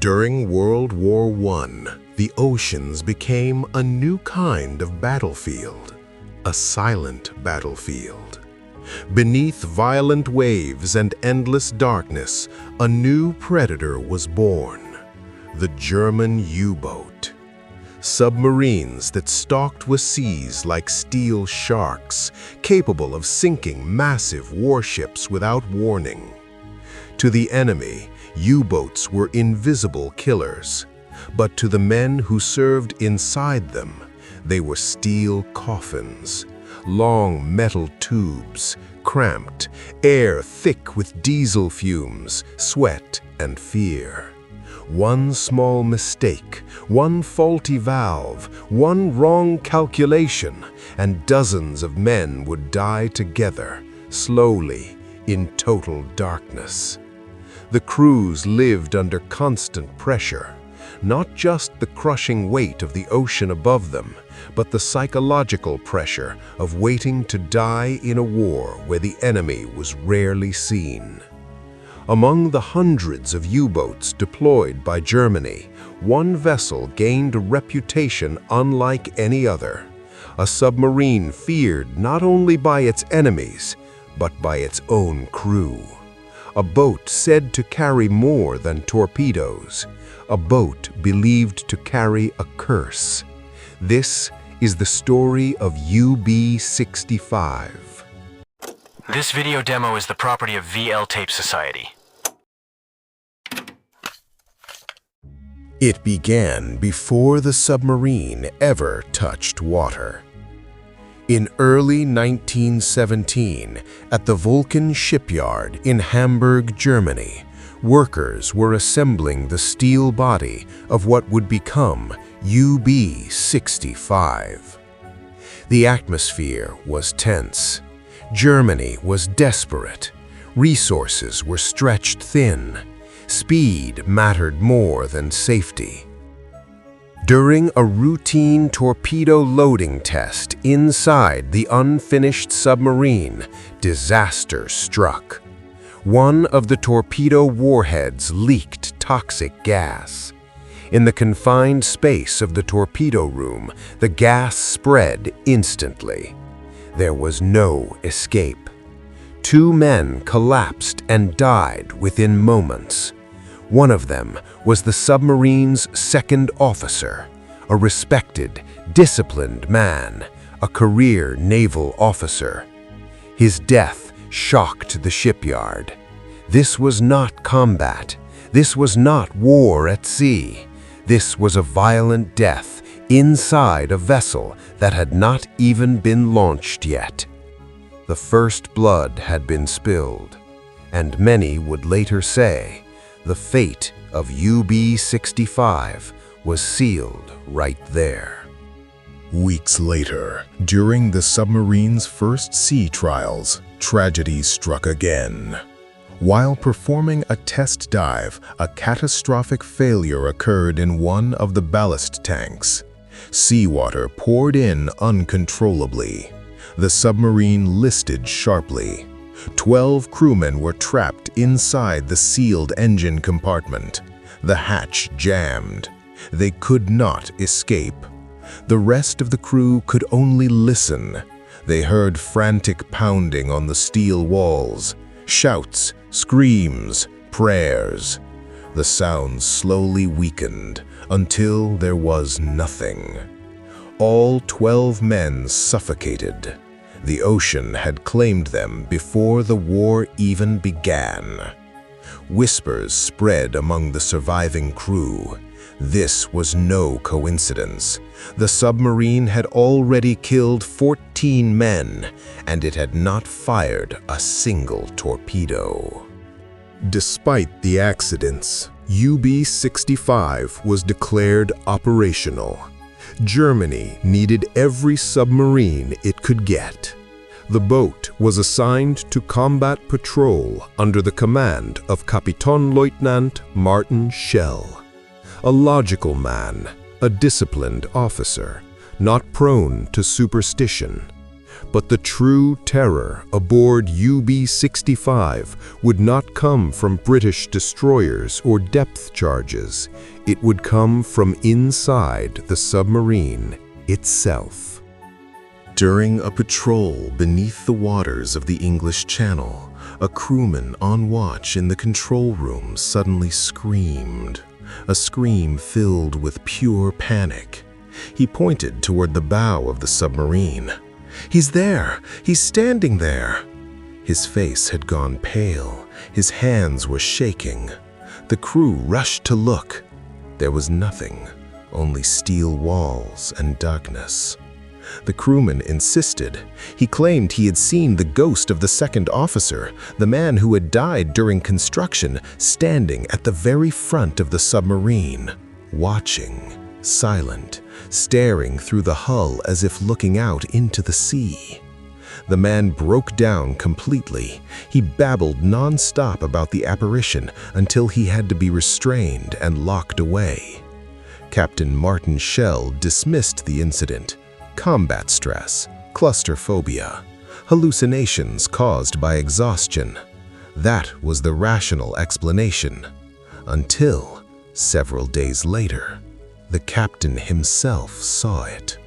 During World War I, the oceans became a new kind of battlefield, a silent battlefield. Beneath violent waves and endless darkness, a new predator was born, the German U-boat. Submarines that stalked the seas like steel sharks, capable of sinking massive warships without warning. To the enemy, U-boats were invisible killers, but to the men who served inside them, they were steel coffins, long metal tubes, cramped, air thick with diesel fumes, sweat, and fear. One small mistake, one faulty valve, one wrong calculation, and dozens of men would die together, slowly, in total darkness. The crews lived under constant pressure, not just the crushing weight of the ocean above them, but the psychological pressure of waiting to die in a war where the enemy was rarely seen. Among the hundreds of U-boats deployed by Germany, one vessel gained a reputation unlike any other, a submarine feared not only by its enemies, but by its own crew. A boat said to carry more than torpedoes, a boat believed to carry a curse. This is the story of UB-65. This video demo is the property of VL Tape Society. It began before the submarine ever touched water. In early 1917, at the Vulcan shipyard in Hamburg, Germany, workers were assembling the steel body of what would become UB-65. The atmosphere was tense. Germany was desperate. Resources were stretched thin. Speed mattered more than safety. During a routine torpedo loading test inside the unfinished submarine, disaster struck. One of the torpedo warheads leaked toxic gas. In the confined space of the torpedo room, the gas spread instantly. There was no escape. 2 men collapsed and died within moments. One of them was the submarine's second officer, a respected, disciplined man, a career naval officer. His death shocked the shipyard. This was not combat. This was not war at sea. This was a violent death inside a vessel that had not even been launched yet. The first blood had been spilled, and many would later say the fate of UB-65 was sealed right there. Weeks later, during the submarine's first sea trials, tragedy struck again. While performing a test dive, a catastrophic failure occurred in one of the ballast tanks. Seawater poured in uncontrollably. The submarine listed sharply. 12 crewmen were trapped inside the sealed engine compartment. The hatch jammed. They could not escape. The rest of the crew could only listen. They heard frantic pounding on the steel walls, shouts, screams, prayers. The sounds slowly weakened until there was nothing. All 12 men suffocated. The ocean had claimed them before the war even began. Whispers spread among the surviving crew. This was no coincidence. The submarine had already killed 14 men, and it had not fired a single torpedo. Despite the accidents, UB-65 was declared operational. Germany needed every submarine it could get. The boat was assigned to combat patrol under the command of Kapitänleutnant Martin Schell, a logical man, a disciplined officer, not prone to superstition. But the true terror aboard UB-65 would not come from British destroyers or depth charges. It would come from inside the submarine itself. During a patrol beneath the waters of the English Channel, a crewman on watch in the control room suddenly screamed, a scream filled with pure panic. He pointed toward the bow of the submarine. "He's there! He's standing there!" His face had gone pale. His hands were shaking. The crew rushed to look. There was nothing, only steel walls and darkness. The crewman insisted. He claimed he had seen the ghost of the second officer, the man who had died during construction, standing at the very front of the submarine, watching, silent, staring through the hull as if looking out into the sea. The man broke down completely. He babbled non-stop about the apparition until he had to be restrained and locked away. Captain Martin Schell dismissed the incident. Combat stress, claustrophobia, hallucinations caused by exhaustion. That was the rational explanation. Until, several days later, the captain himself saw it.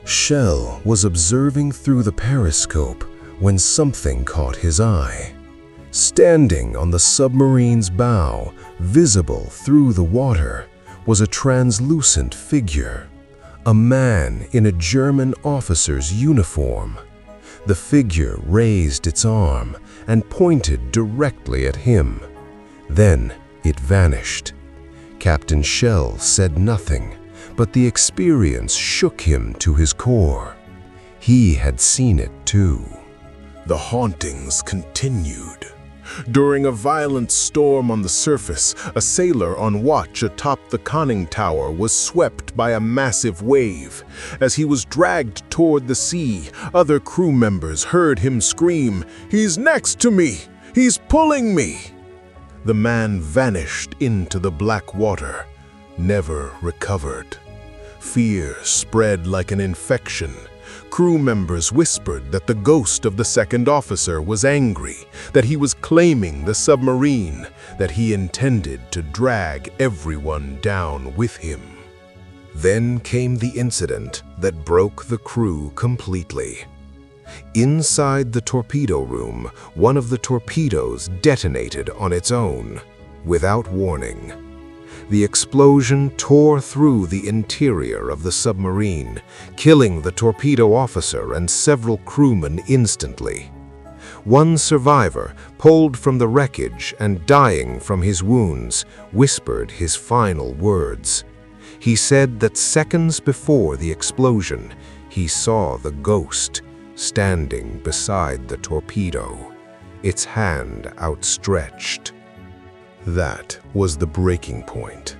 Schell was observing through the periscope when something caught his eye. Standing on the submarine's bow, visible through the water, was a translucent figure. A man in a German officer's uniform. The figure raised its arm and pointed directly at him. Then it vanished. Captain Schell said nothing, but the experience shook him to his core. He had seen it too. The hauntings continued. During a violent storm on the surface, a sailor on watch atop the conning tower was swept by a massive wave. As he was dragged toward the sea, other crew members heard him scream, "He's next to me! He's pulling me!" The man vanished into the black water, never recovered. Fear spread like an infection. Crew members whispered that the ghost of the second officer was angry, that he was claiming the submarine, that he intended to drag everyone down with him. Then came the incident that broke the crew completely. Inside the torpedo room, one of the torpedoes detonated on its own, without warning. The explosion tore through the interior of the submarine, killing the torpedo officer and several crewmen instantly. One survivor, pulled from the wreckage and dying from his wounds, whispered his final words. He said that seconds before the explosion, he saw the ghost standing beside the torpedo, its hand outstretched. That was the breaking point.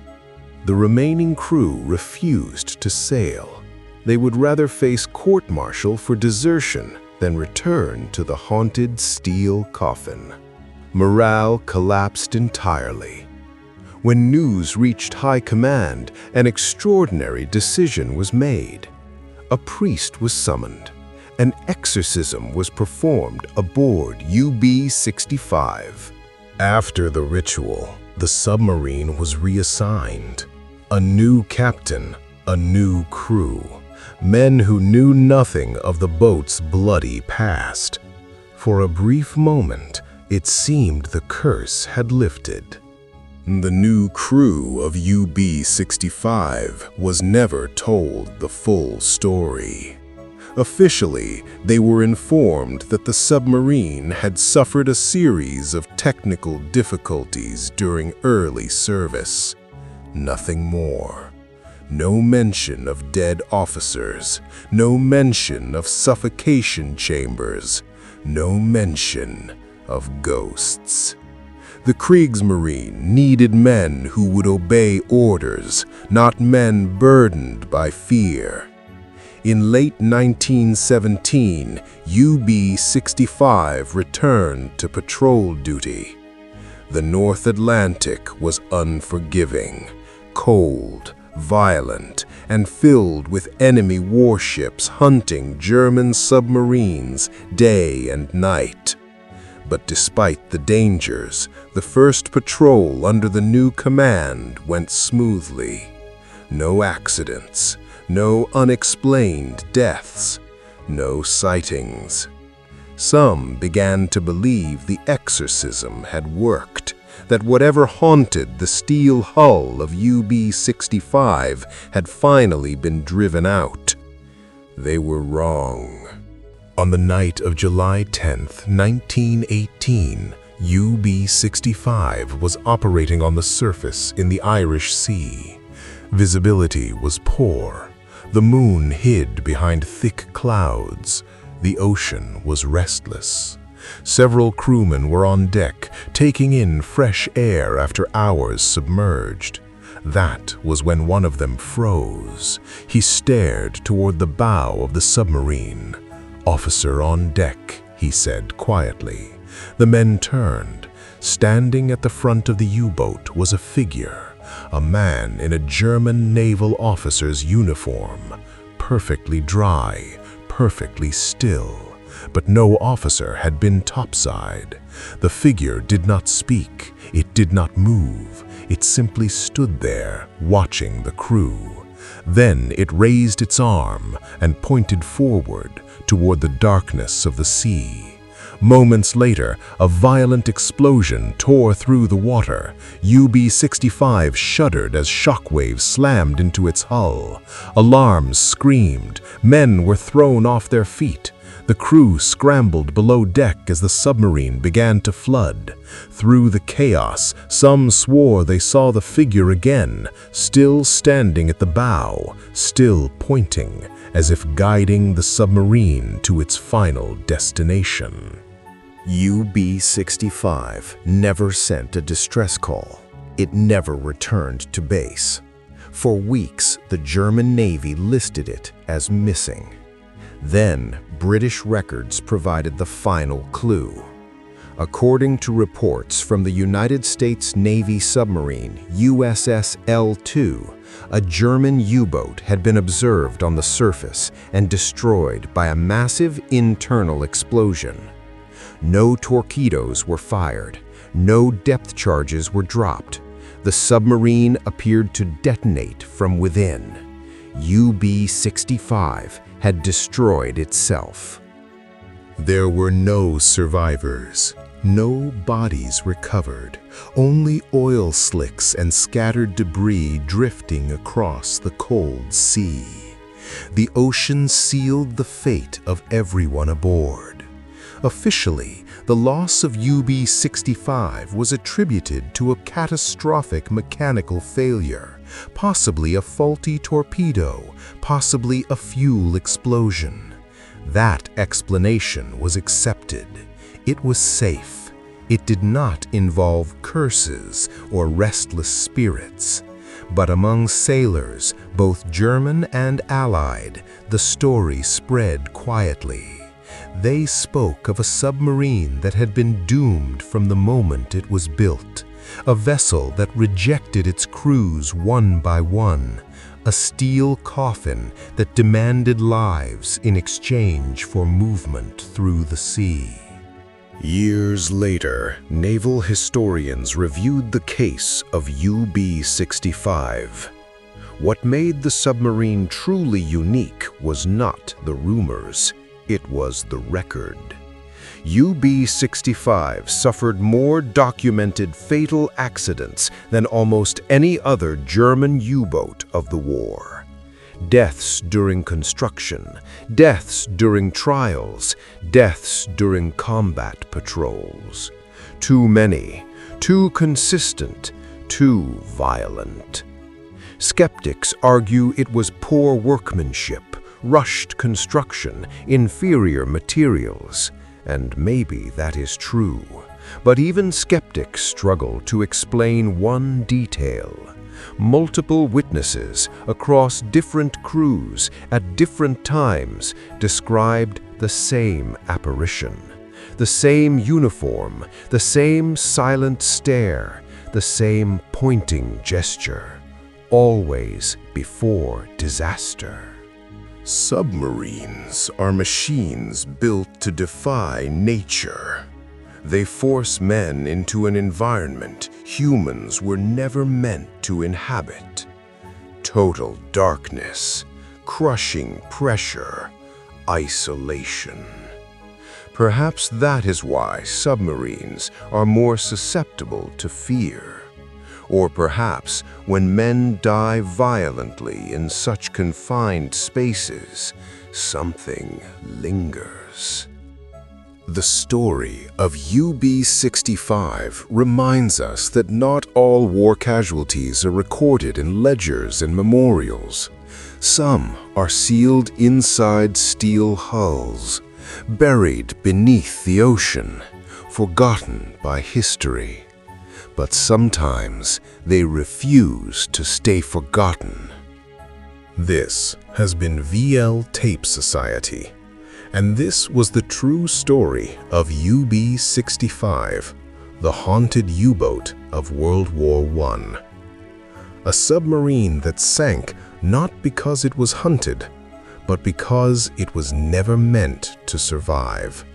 The remaining crew refused to sail. They would rather face court-martial for desertion than return to the haunted steel coffin. Morale collapsed entirely. When news reached high command, an extraordinary decision was made. A priest was summoned. An exorcism was performed aboard UB-65. After the ritual, the submarine was reassigned. A new captain, a new crew, men who knew nothing of the boat's bloody past. For a brief moment, it seemed the curse had lifted. The new crew of UB-65 was never told the full story. Officially, they were informed that the submarine had suffered a series of technical difficulties during early service. Nothing more. No mention of dead officers, no mention of suffocation chambers, no mention of ghosts. The Kriegsmarine needed men who would obey orders, not men burdened by fear. In late 1917, UB-65 returned to patrol duty. The North Atlantic was unforgiving, cold, violent, and filled with enemy warships hunting German submarines day and night. But despite the dangers, the first patrol under the new command went smoothly. No accidents, no unexplained deaths, no sightings. Some began to believe the exorcism had worked, that whatever haunted the steel hull of UB-65 had finally been driven out. They were wrong. On the night of July 10, 1918, UB-65 was operating on the surface in the Irish Sea. Visibility was poor. The moon hid behind thick clouds. The ocean was restless. Several crewmen were on deck, taking in fresh air after hours submerged. That was when one of them froze. He stared toward the bow of the submarine. "Officer on deck," he said quietly. The men turned. Standing at the front of the U-boat was a figure, a man in a German naval officer's uniform, perfectly dry, perfectly still. But no officer had been topside. The figure did not speak, it did not move, it simply stood there, watching the crew. Then it raised its arm and pointed forward, toward the darkness of the sea. Moments later, a violent explosion tore through the water. UB-65 shuddered as shockwaves slammed into its hull. Alarms screamed. Men were thrown off their feet. The crew scrambled below deck as the submarine began to flood. Through the chaos, some swore they saw the figure again, still standing at the bow, still pointing, as if guiding the submarine to its final destination. UB-65 never sent a distress call. It never returned to base. For weeks, the German Navy listed it as missing. Then, British records provided the final clue. According to reports from the United States Navy submarine USS L2, a German U-boat had been observed on the surface and destroyed by a massive internal explosion. No torpedoes were fired, no depth charges were dropped. The submarine appeared to detonate from within. UB-65 had destroyed itself. There were no survivors, no bodies recovered, only oil slicks and scattered debris drifting across the cold sea. The ocean sealed the fate of everyone aboard. Officially, the loss of UB-65 was attributed to a catastrophic mechanical failure, possibly a faulty torpedo, possibly a fuel explosion. That explanation was accepted. It was safe. It did not involve curses or restless spirits. But among sailors, both German and Allied, the story spread quietly. They spoke of a submarine that had been doomed from the moment it was built, a vessel that rejected its crews one by one, a steel coffin that demanded lives in exchange for movement through the sea. Years later, naval historians reviewed the case of UB-65. What made the submarine truly unique was not the rumors. It was the record. UB-65 suffered more documented fatal accidents than almost any other German U-boat of the war. Deaths during construction, deaths during trials, deaths during combat patrols. Too many, too consistent, too violent. Skeptics argue it was poor workmanship, rushed construction, inferior materials, and maybe that is true. But even skeptics struggle to explain one detail. Multiple witnesses across different crews at different times described the same apparition, the same uniform, the same silent stare, the same pointing gesture. always before disaster. Submarines are machines built to defy nature. They force men into an environment humans were never meant to inhabit. Total darkness, crushing pressure, isolation. Perhaps that is why submarines are more susceptible to fear. Or perhaps when men die violently in such confined spaces, something lingers. The story of UB-65 reminds us that not all war casualties are recorded in ledgers and memorials. Some are sealed inside steel hulls, buried beneath the ocean, forgotten by history. But sometimes they refuse to stay forgotten. This has been VL Tape Society, and this was the true story of UB-65, the haunted U-boat of World War I. A submarine that sank not because it was hunted, but because it was never meant to survive.